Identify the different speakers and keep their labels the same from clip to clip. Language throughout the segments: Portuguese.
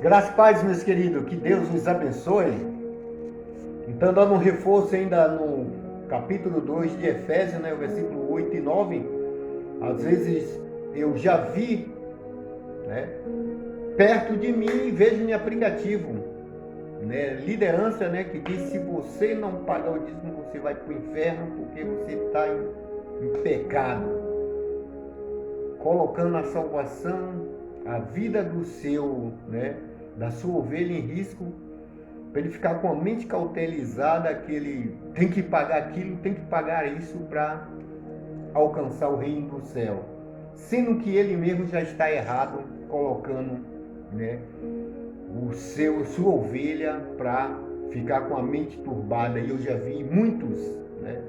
Speaker 1: Graças e paz, meus queridos, que Deus nos abençoe. Então, dando um reforço ainda no capítulo 2 de Efésios, né, o versículo 8 e 9, às vezes eu já vi, né, perto de mim, vejo em aplicativo, né, liderança, né, que diz: se você não pagar o dízimo, você vai para o inferno porque você está em pecado, colocando a salvação, a vida do seu, né, da sua ovelha em risco, para ele ficar com a mente cautelizada que ele tem que pagar aquilo, tem que pagar isso para alcançar o reino do céu, sendo que ele mesmo já está errado, colocando, né, sua ovelha para ficar com a mente turbada. E eu já vi muitos, né,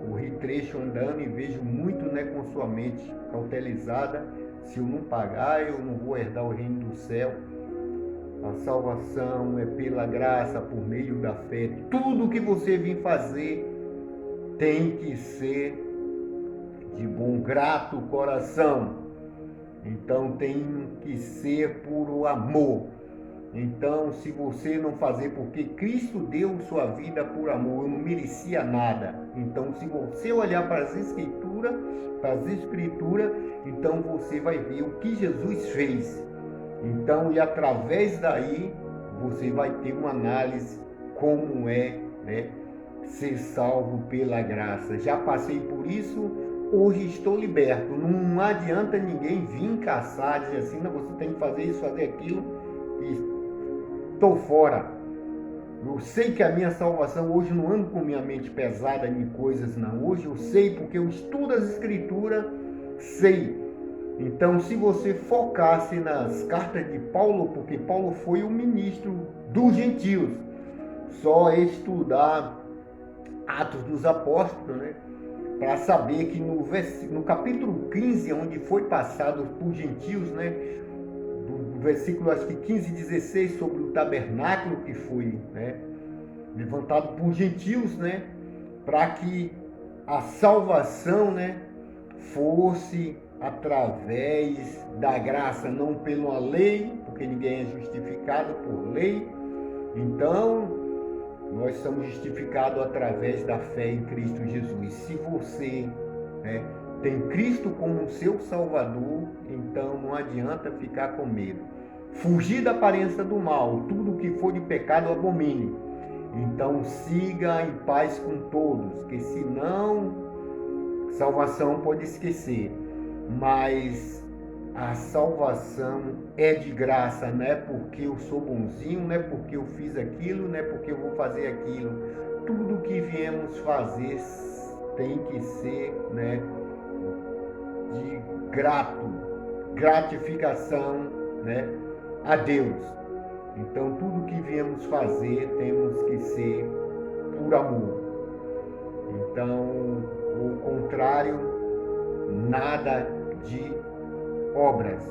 Speaker 1: corri trecho andando e vejo muito, né, com sua mente cautelizada: se eu não pagar, eu não vou herdar o reino do céu. A salvação é pela graça, por meio da fé. Tudo que você vir fazer tem que ser de bom, grato coração. Então tem que ser puro amor. Então, se você não fazer porque Cristo deu sua vida por amor, eu não merecia nada. Então, se você olhar para as escrituras, então você vai ver o que Jesus fez. Então, e através daí, você vai ter uma análise como é, né, ser salvo pela graça. Já passei por isso, hoje estou liberto. Não adianta ninguém vir caçar, dizer assim: não, você tem que fazer isso, fazer aquilo, e estou fora. Eu sei que a minha salvação, hoje não ando com minha mente pesada em coisas, não. Hoje eu sei porque eu estudo as escrituras, sei. Então, se você focasse nas cartas de Paulo, porque Paulo foi o ministro dos gentios, só estudar Atos dos Apóstolos, né, para saber que no capítulo 15, onde foi passado por gentios, né, do versículo acho que 15 e 16, sobre o tabernáculo que foi, né, levantado por gentios, né, para que a salvação, né, fosse através da graça, não pela lei, porque ninguém é justificado por lei. Então, nós somos justificados através da fé em Cristo Jesus. Se você, né, tem Cristo como seu Salvador, então não adianta ficar com medo. Fugir da aparência do mal, tudo que for de pecado abomine. Então siga em paz com todos, que senão salvação pode esquecer, mas a salvação é de graça, não é porque eu sou bonzinho, não é porque eu fiz aquilo, não é porque eu vou fazer aquilo. Tudo que viemos fazer tem que ser, né, de gratificação, né, a Deus. Então tudo que viemos fazer temos que ser por amor. Então, o contrário, nada de obras.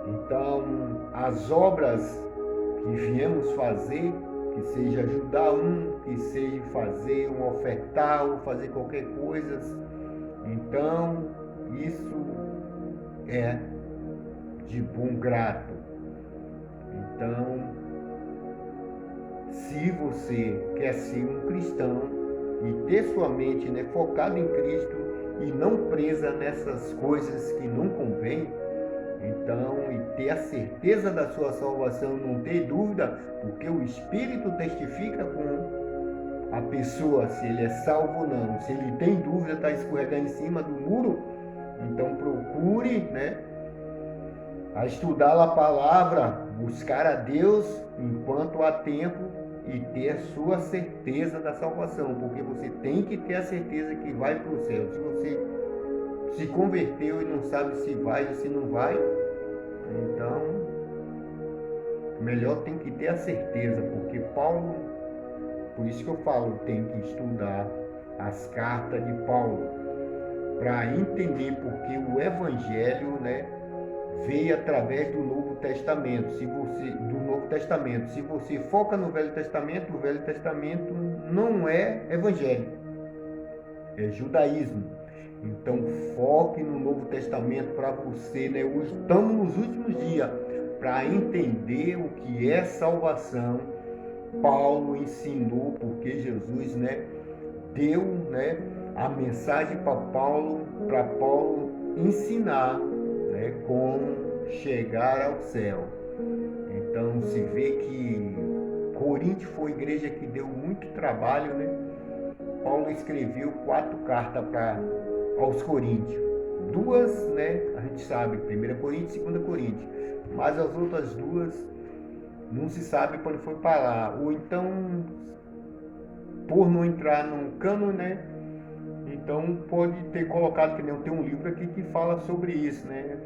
Speaker 1: Então, as obras que viemos fazer, que seja ajudar que seja fazer um ofertar, ou fazer qualquer coisa, então isso é de bom grado. Então, se você quer ser um cristão e ter sua mente, né, focada em Cristo e não presa nessas coisas que não convém, então, e ter a certeza da sua salvação, não ter dúvida, porque o Espírito testifica com a pessoa se ele é salvo ou não. Se ele tem dúvida, está escorregando em cima do muro, então procure, né, a estudar a palavra, buscar a Deus enquanto há tempo e ter a sua certeza da salvação, porque você tem que ter a certeza que vai para o céu. Se você se converteu e não sabe se vai ou se não vai, então melhor tem que ter a certeza, porque Paulo, por isso que eu falo, tem que estudar as cartas de Paulo para entender, porque o evangelho, né, veio através do Novo Testamento. Se você foca no Velho Testamento, o Velho Testamento não é evangelho, é judaísmo. Então foque no Novo Testamento para você, né? Estamos nos últimos dias, para entender o que é salvação, Paulo ensinou, porque Jesus, né, deu, né, a mensagem para Paulo ensinar, né, como chegar ao céu. Então se vê que Corinto foi a igreja que deu muito trabalho, né? Paulo escreveu 4 cartas aos Coríntios. 2, né, a gente sabe, 1 Coríntios e 2 Coríntios. Mas as outras 2 não se sabe quando foi para lá. Ou então, por não entrar num cano, né? Então pode ter colocado, que nem tem um livro aqui que fala sobre isso, né?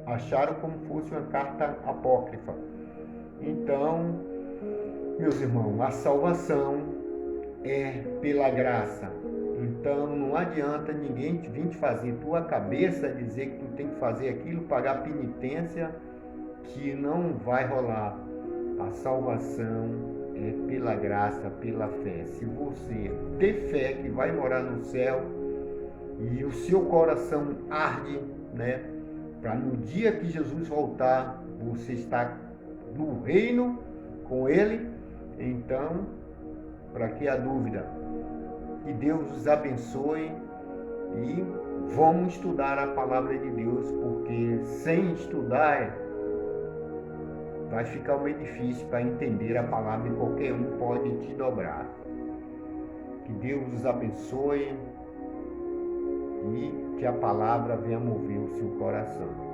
Speaker 1: Acharam como fosse uma carta apócrifa. Então, meus irmãos, a salvação é pela graça. Então não adianta ninguém vir te fazer tua cabeça dizer que tu tem que fazer aquilo, pagar penitência, que não vai rolar. A salvação é pela graça, pela fé. Se você ter fé que vai morar no céu e o seu coração arde, né, para no dia que Jesus voltar, você estar no reino com Ele, então, para que a dúvida? Que Deus os abençoe e vamos estudar a palavra de Deus, porque sem estudar vai ficar meio difícil para entender a palavra e qualquer um pode te dobrar. Que Deus os abençoe e que a palavra venha mover o seu coração.